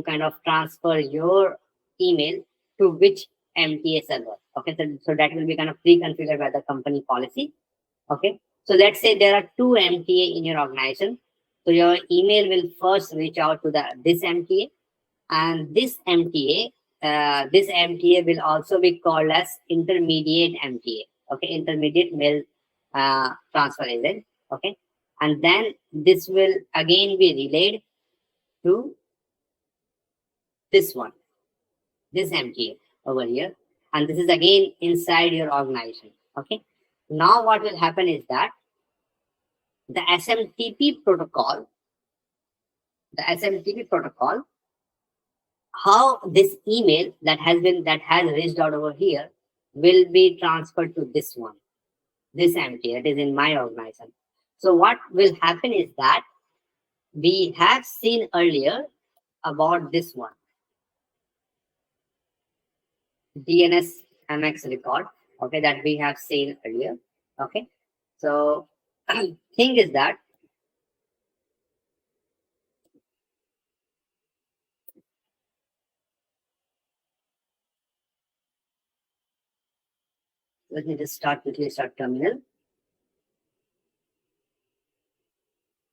kind of transfer your email to which MTA server. Okay, so that will be kind of pre-configured by the company policy. Okay, so let's say there are two MTA in your organization. So your email will first reach out to this MTA, and this MTA will also be called as intermediate MTA. Okay, intermediate mail transfer agent. Okay, and then this will again be relayed to this one, this MTA over here, and this is again inside your organization. Okay, now what will happen is that the SMTP protocol, the SMTP protocol, how this email that has reached out over here will be transferred to this one, this MTA that is in my organization. So what will happen is that we have seen earlier about this one, DNS MX record, okay, that we have seen earlier. Okay, so thing is that let me just quickly start terminal.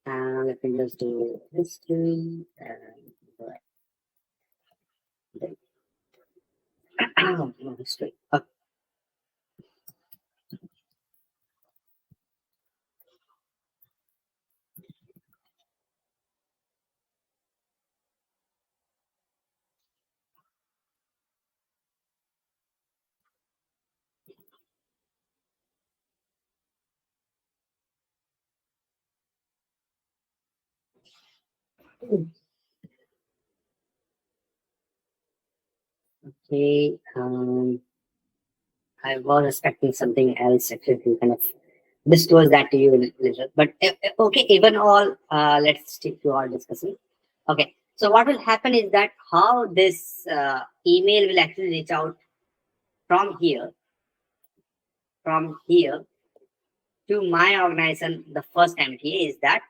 Let me just do history and history. Okay. Okay, I was expecting something else actually to kind of disclose that to you later. But okay, even all, let's stick to our discussion. Okay, so what will happen is that how this email will actually reach out from here, to my organization, the first MTA is that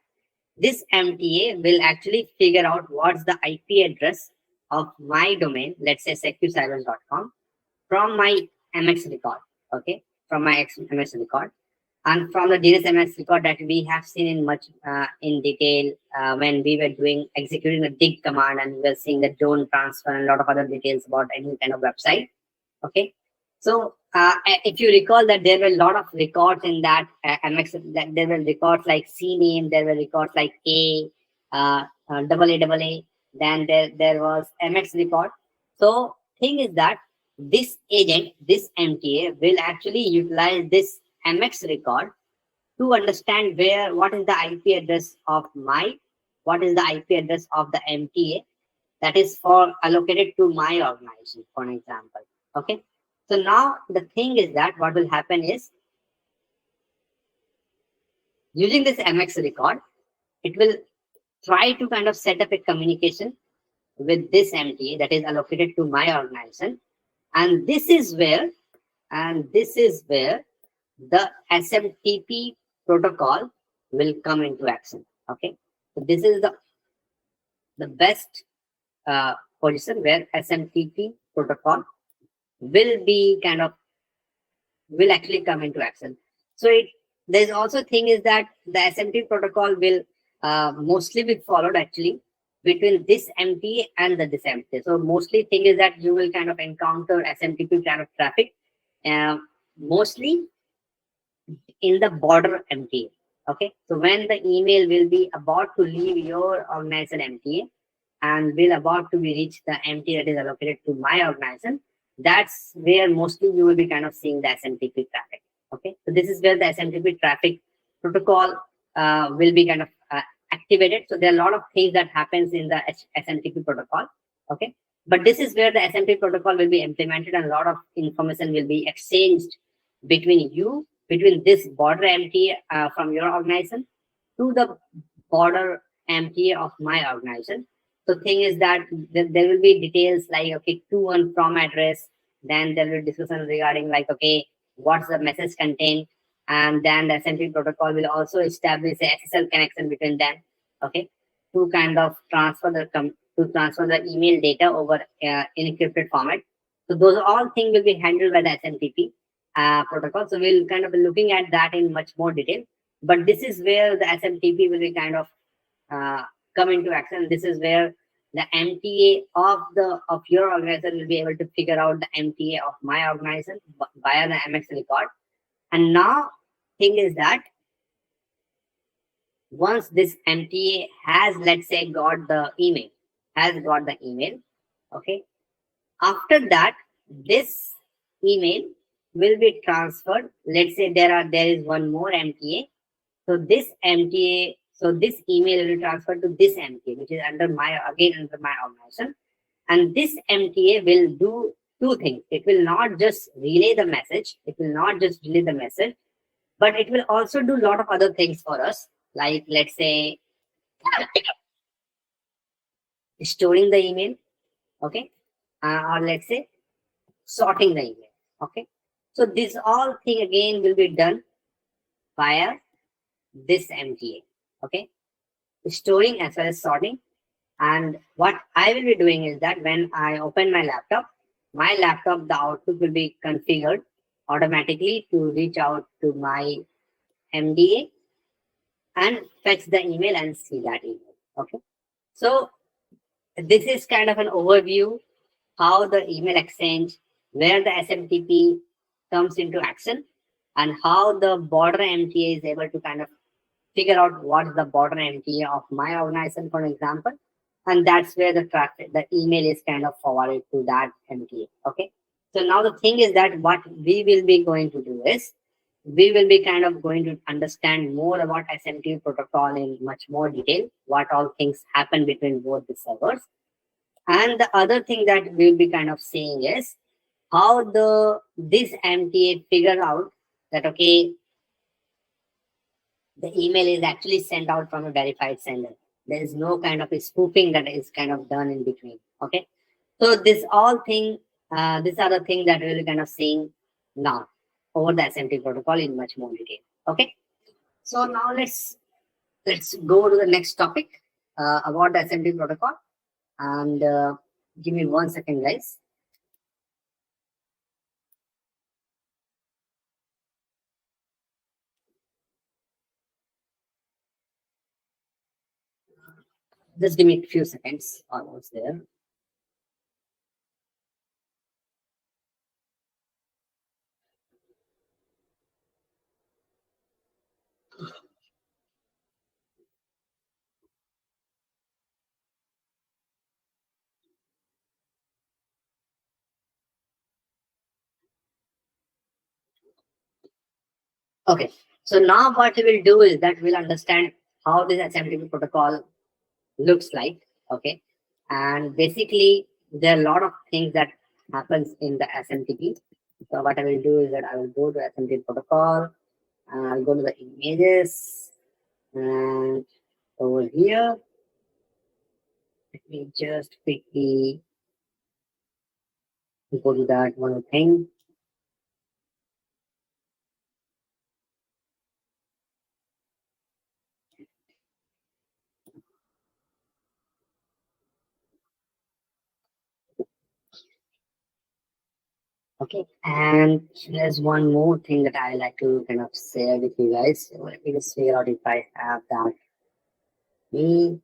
this MTA will actually figure out what's the IP address of my domain, let's say securcybers.com, from my MX record, okay, from my MX record, and from the DNS MX record that we have seen in much in detail when we were executing the dig command, and we were seeing the don't transfer and a lot of other details about any kind of website. Okay, so if you recall that there were a lot of records in that MX, that there were records like CNAME, there were records like AA, then there was MX record. So thing is that this agent, this MTA will actually utilize this MX record to understand what is the IP address of what is the IP address of the MTA that is for allocated to my organization, for an example. Okay, so now the thing is that what will happen is, using this MX record, it will try to kind of set up a communication with this MTA that is allocated to my organization, and this is where the SMTP protocol will come into action. Okay, so this is the best position where SMTP protocol will actually come into action. So there's also thing is that the SMTP protocol will mostly be followed actually between this MTA and this MTA. So mostly thing is that you will kind of encounter SMTP kind of traffic mostly in the border MTA. Okay, so when the email will be about to leave your organization MTA and will about to be reach the MTA that is allocated to my organization, that's where mostly you will be kind of seeing the SMTP traffic. Okay, so this is where the SMTP traffic protocol will be kind of activated. So there are a lot of things that happens in the SMTP protocol. Okay, but this is where the SMTP protocol will be implemented, and a lot of information will be exchanged between this border MTA from your organization to the border MTA of my organization. So thing is that there will be details like, okay, to and from address, then there will be discussion regarding like, okay, what's the message content, and then the SMTP protocol will also establish a SSL connection between them, okay, to kind of transfer the to transfer the email data over in encrypted format. So those all things will be handled by the SMTP protocol. So we'll kind of be looking at that in much more detail. But this is where the SMTP will be kind of uh, come into action. This is where the MTA of your organization will be able to figure out the MTA of my organization via the MX record. And now thing is that once this MTA has, let's say, got the email, okay. After that, this email will be transferred. Let's say there is one more MTA. So this email will be transferred to this MTA, which is under my organization. And this MTA will do two things. It will not just relay the message. But it will also do a lot of other things for us. Like, let's say, storing the email, okay, or let's say sorting the email, okay. So this all thing again will be done via this MTA, okay, storing as well as sorting. And what I will be doing is that when I open my laptop, the output will be configured automatically to reach out to my MDA and fetch the email and see that email, okay. So this is kind of an overview how the email exchange, where the SMTP comes into action, and how the border MTA is able to kind of figure out what's the border MTA of my organization, for example, and that's where the email is kind of forwarded to that MTA. Okay. So now the thing is that what we will be going to do is we will be kind of going to understand more about SMTP protocol in much more detail, what all things happen between both the servers. And the other thing that we'll be kind of seeing is how this MTA figure out that, okay, the email is actually sent out from a verified sender. There is no kind of a spoofing that is kind of done in between. Okay. So these are the things that we'll be kind of seeing now over the SMTP protocol in much more detail. Okay. So now let's go to the next topic about the SMTP protocol. And give me 1 second, guys. Just give me a few seconds. Almost there. Okay. So now what we will do is that we'll understand how this SMTP protocol looks like. Okay. And basically, there are a lot of things that happens in the SMTP. So what I will do is that I will go to SMTP protocol. I'll go to the images, and over here, let me just quickly go to that one thing. Okay, and there's one more thing that I like to kind of share with you guys. So let me just figure out if I have that. Me.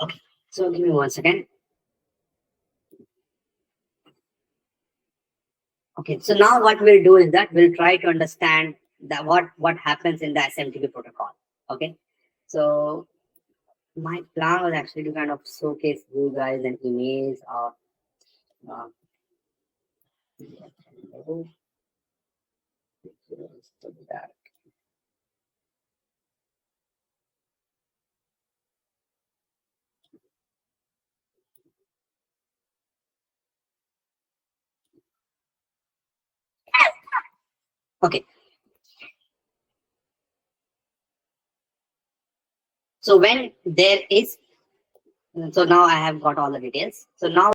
Okay, so give me 1 second. Okay, so now what we'll do is that we'll try to understand that what happens in the SMTP protocol. Okay, so my plan was actually to kind of showcase you guys an image of uh, that. Okay, so when there is So now I have got all the details. So now